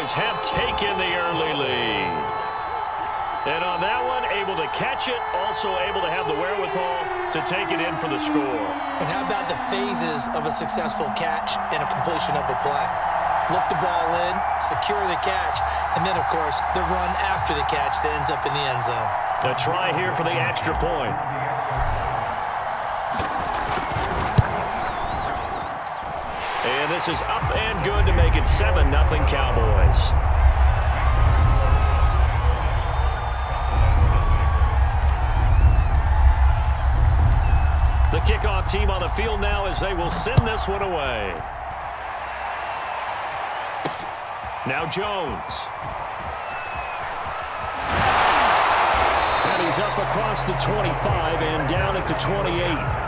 Cowboys have taken the early lead. And on that one, able to catch it, also able to have the wherewithal to take it in for the score. And how about the phases of a successful catch and a completion of a play? Look the ball in, secure the catch, and then, of course, the run after the catch that ends up in the end zone. A try here for the extra point. And this is up and good to make it 7-0 Cowboys. The kickoff team on the field now as they will send this one away. Now Jones. And he's up across the 25 and down at the 28.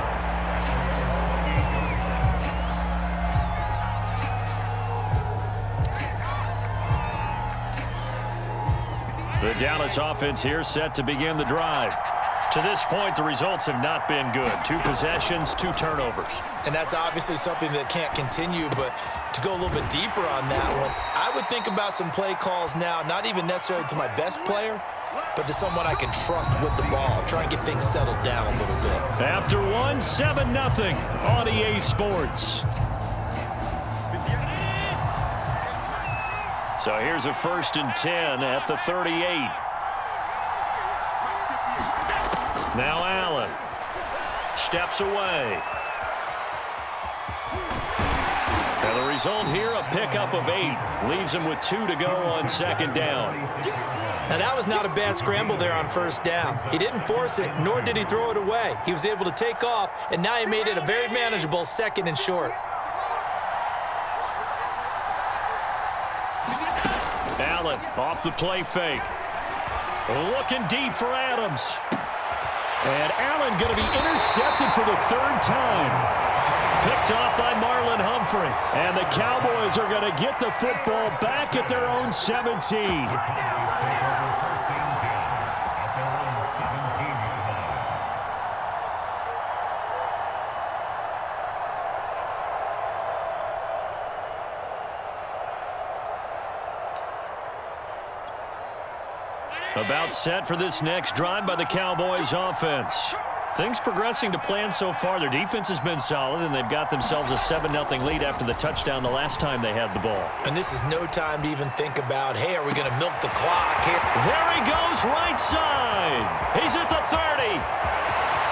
The Dallas offense here set to begin the drive. To this point, the results have not been good. 2 possessions, 2 turnovers. And that's obviously something that can't continue, but to go a little bit deeper on that one, I would think about some play calls now, not even necessarily to my best player, but to someone I can trust with the ball. Try and get things settled down a little bit. After one, 7-0 on EA Sports. So here's a 1st and 10 at the 38. Now Allen steps away. And the result here, a pickup of 8. Leaves him with 2 to go on 2nd down. Now that was not a bad scramble there on 1st down. He didn't force it, nor did he throw it away. He was able to take off, and now he made it a very manageable 2nd and short. Allen off the play fake. Looking deep for Adams. And Allen going to be intercepted for the 3rd time. Picked off by Marlon Humphrey. And the Cowboys are going to get the football back at their own 17. About set for this next drive by the Cowboys offense. Things progressing to plan so far. Their defense has been solid, and they've got themselves a 7-0 lead after the touchdown the last time they had the ball. And this is no time to even think about, hey, are we going to milk the clock here? There he goes, right side. He's at the 30.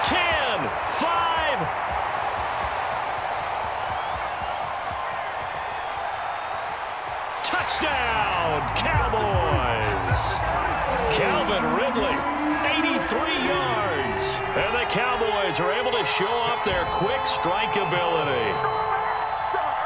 10, 5. Touchdown, Cowboys. Calvin Ridley, 83 yards. And the Cowboys are able to show off their quick strike ability.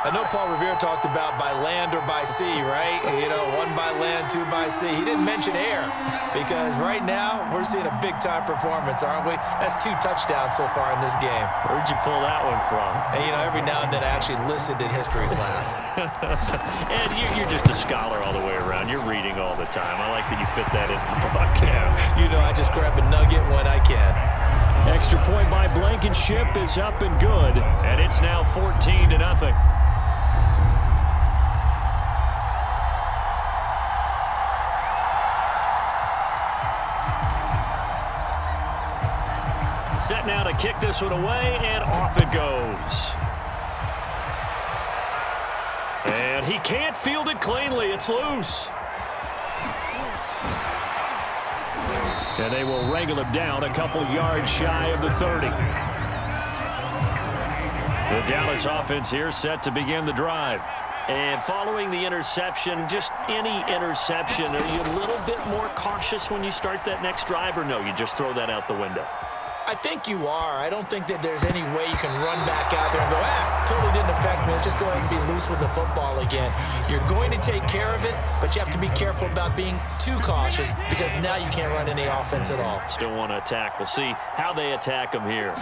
I know Paul Revere talked about by land or by sea, right? You know, 1 by land, 2 by sea. He didn't mention air because right now we're seeing a big-time performance, aren't we? That's 2 touchdowns so far in this game. Where'd you pull that one from? And, you know, every now and then I actually listened in history class. And you're just a scholar all the way around. You're reading all the time. I like that you fit that in the podcast. You know, I just grab a nugget when I can. Extra point by Blankenship is up and good, and it's now 14-0. Set now to kick this one away, and off it goes. And he can't field it cleanly. It's loose. And they will wrangle him down a couple yards shy of the 30. The Dallas offense here set to begin the drive. And following the interception, just any interception, are you a little bit more cautious when you start that next drive, or no, you just throw that out the window? I think you are. I don't think that there's any way you can run back out there and go, totally didn't affect me. Let's just go ahead and be loose with the football again. You're going to take care of it, but you have to be careful about being too cautious because now you can't run any offense at all. Still want to attack. We'll see how they attack him here.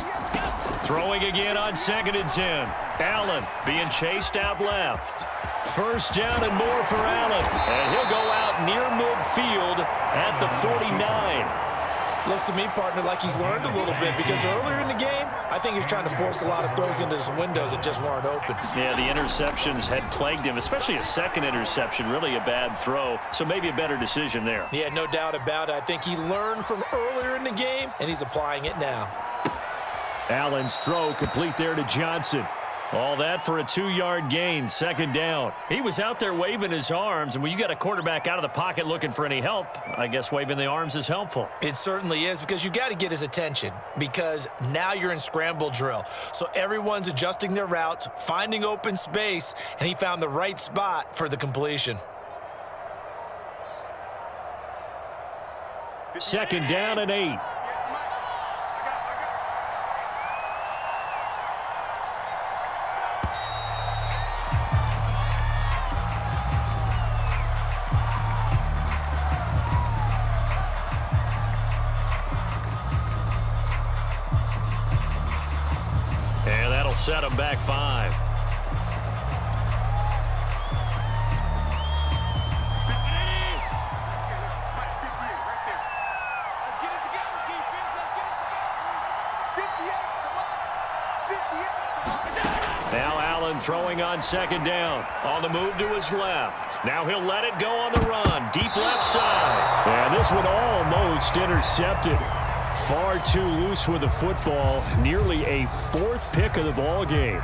Throwing again on 2nd and 10. Allen being chased out left. 1st down and more for Allen. And he'll go out near midfield at the 49. Looks to me, partner, like he's learned a little bit because earlier in the game, I think he was trying to force a lot of throws into some windows that just weren't open. Yeah, the interceptions had plagued him, especially a second interception, really a bad throw. So maybe a better decision there. Yeah, no doubt about it. I think he learned from earlier in the game, and he's applying it now. Allen's throw complete there to Johnson. All that for a 2-yard gain, second down. He was out there waving his arms, and when you got a quarterback out of the pocket looking for any help, I guess waving the arms is helpful. It certainly is, because you got to get his attention, because now you're in scramble drill. So everyone's adjusting their routes, finding open space, and he found the right spot for the completion. Second down and 8. And that'll set him back 5. Now Allen throwing on second down. On the move to his left. Now he'll let it go on the run. Deep left side. And this one almost intercepted. Far too loose with the football. Nearly a 4th pick of the ball game.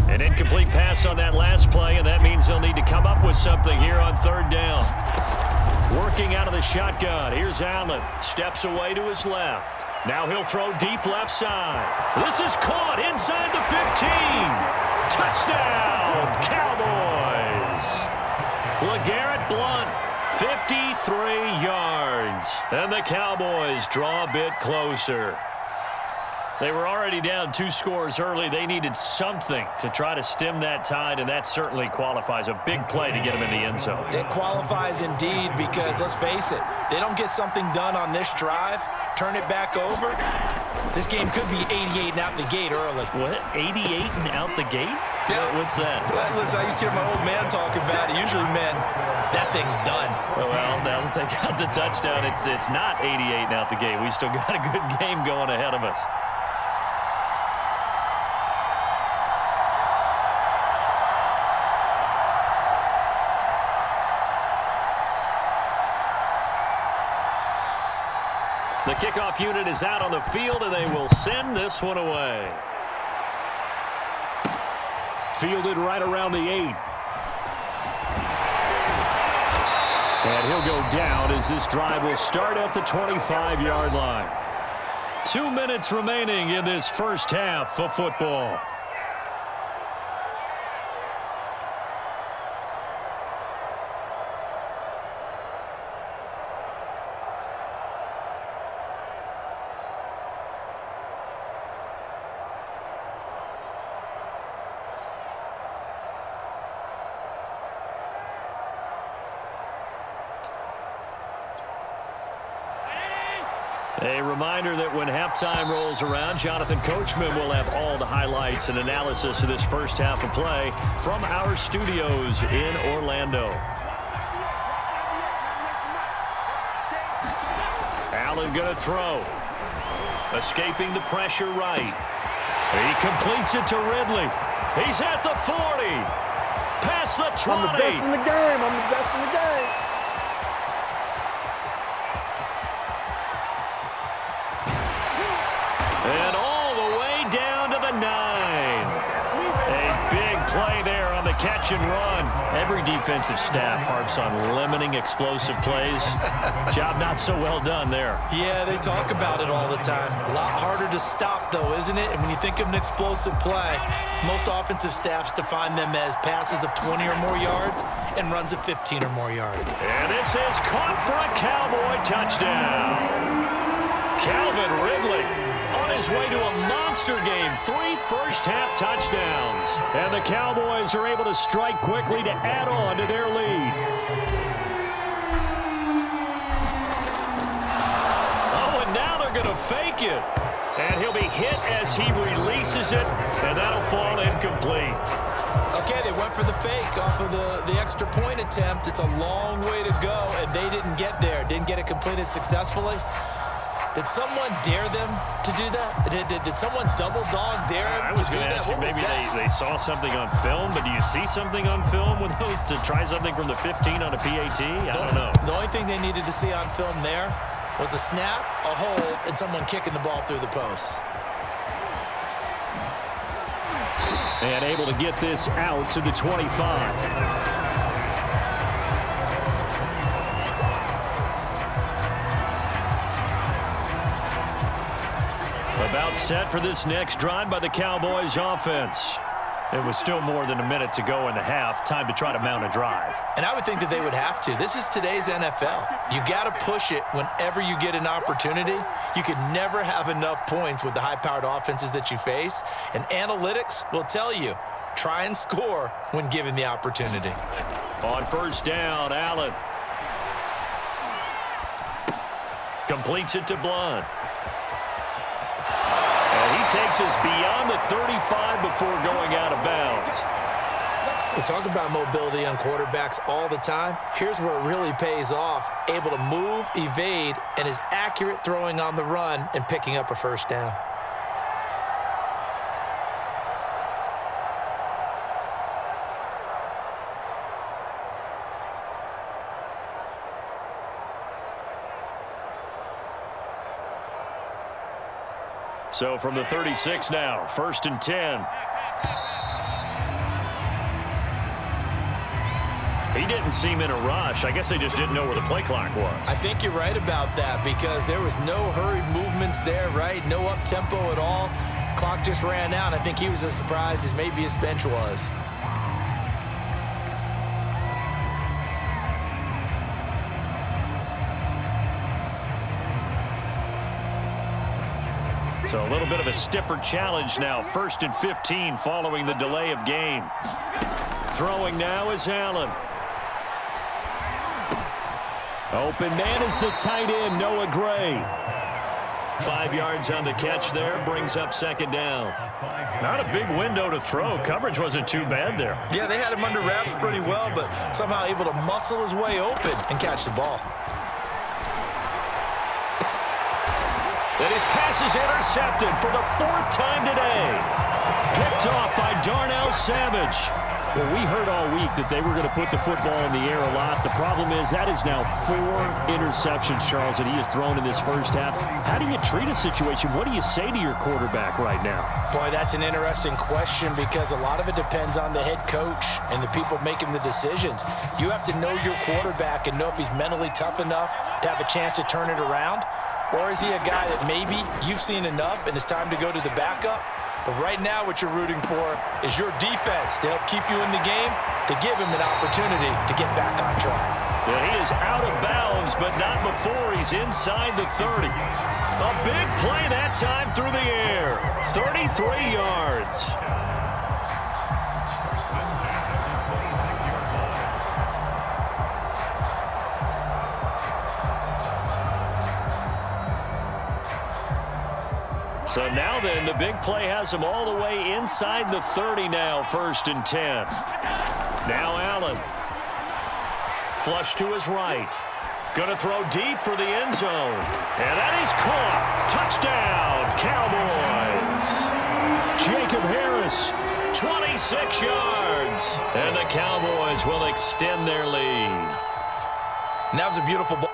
An incomplete pass on that last play, and that means they'll need to come up with something here on third down. Working out of the shotgun. Here's Allen. Steps away to his left. Now he'll throw deep left side. This is caught inside the 15. Touchdown, Cowboys. LeGarrette Blount, 53 yards. And the Cowboys draw a bit closer. They were already down 2 scores early. They needed something to try to stem that tide, and that certainly qualifies. A big play to get them in the end zone. It qualifies indeed because, let's face it, they don't get something done on this drive, turn it back over, this game could be 88 and out the gate early. What? 88 and out the gate? Yeah. What's that? Well, listen, I used to hear my old man talk about it. Usually meant that thing's done. Well, now that they got the touchdown, it's not 88 and out the gate. We still got a good game going ahead of us. The kickoff unit is out on the field, and they will send this one away. Fielded right around the 8. And he'll go down as this drive will start at the 25-yard line. 2 minutes remaining in this first half of football. A reminder that when halftime rolls around, Jonathan Coachman will have all the highlights and analysis of this first half of play from our studios in Orlando. Allen going to throw. Escaping the pressure right. He completes it to Ridley. He's at the 40. Past the 20. I'm the best in the game. I'm the best in the game. And all the way down to the 9. A big play there on the catch and run. Every defensive staff harps on limiting explosive plays. Job not so well done there. Yeah, they talk about it all the time. A lot harder to stop, though, isn't it? And when you think of an explosive play, most offensive staffs define them as passes of 20 or more yards and runs of 15 or more yards. And this is caught for a Cowboy touchdown. Calvin Ridley on his way to a monster game. 3 first-half touchdowns. And the Cowboys are able to strike quickly to add on to their lead. Oh, and now they're going to fake second. And he'll be hit as he releases it, and that'll fall incomplete. Okay, they went for the fake off of the extra point attempt. It's a long way to go, and they didn't get there. Didn't get it completed successfully. Did someone dare them to do that? Did someone double dog dare them to do that? I was going to ask you, maybe they saw something on film, but do you see something on film with those to try something from the 15 on a PAT? I don't know. The only thing they needed to see on film there was a snap, a hole, and someone kicking the ball through the post. And able to get this out to the 25. About set for this next drive by the Cowboys offense. It was still more than a minute to go in the half. Time to try to mount a drive. And I would think that they would have to. This is today's NFL. You got to push it whenever you get an opportunity. You could never have enough points with the high-powered offenses that you face. And analytics will tell you, try and score when given the opportunity. On first down, Allen completes it to Blunt. Takes us beyond the 35 before going out of bounds. We talk about mobility on quarterbacks all the time. Here's where it really pays off. Able to move, evade, and is accurate throwing on the run and picking up a first down. So from the 36 now, 1st and 10. He didn't seem in a rush. I guess they just didn't know where the play clock was. I think you're right about that because there was no hurried movements there, right? No up-tempo at all. Clock just ran out. I think he was as surprised as maybe his bench was. So a little bit of a stiffer challenge now. 1st and 15 following the delay of game. Throwing now is Allen. Open man is the tight end, Noah Gray. 5 yards on the catch there, brings up 2nd down. Not a big window to throw. Coverage wasn't too bad there. Yeah, they had him under wraps pretty well, but somehow able to muscle his way open and catch the ball. And his pass is intercepted for the 4th time today. Picked off by Darnell Savage. Well, we heard all week that they were going to put the football in the air a lot. The problem is that is now 4 interceptions, Charles, that he has thrown in this first half. How do you treat a situation? What do you say to your quarterback right now? Boy, that's an interesting question because a lot of it depends on the head coach and the people making the decisions. You have to know your quarterback and know if he's mentally tough enough to have a chance to turn it around. Or is he a guy that maybe you've seen enough and it's time to go to the backup? But right now what you're rooting for is your defense to help keep you in the game, to give him an opportunity to get back on track. Yeah, he is out of bounds, but not before he's inside the 30. A big play that time through the air. 33 yards. So now then, the big play has him all the way inside the 30 now, 1st and 10. Now Allen. Flush to his right. Going to throw deep for the end zone. And that is caught. Touchdown, Cowboys. Jacob Harris, 26 yards. And the Cowboys will extend their lead. And that was a beautiful ball.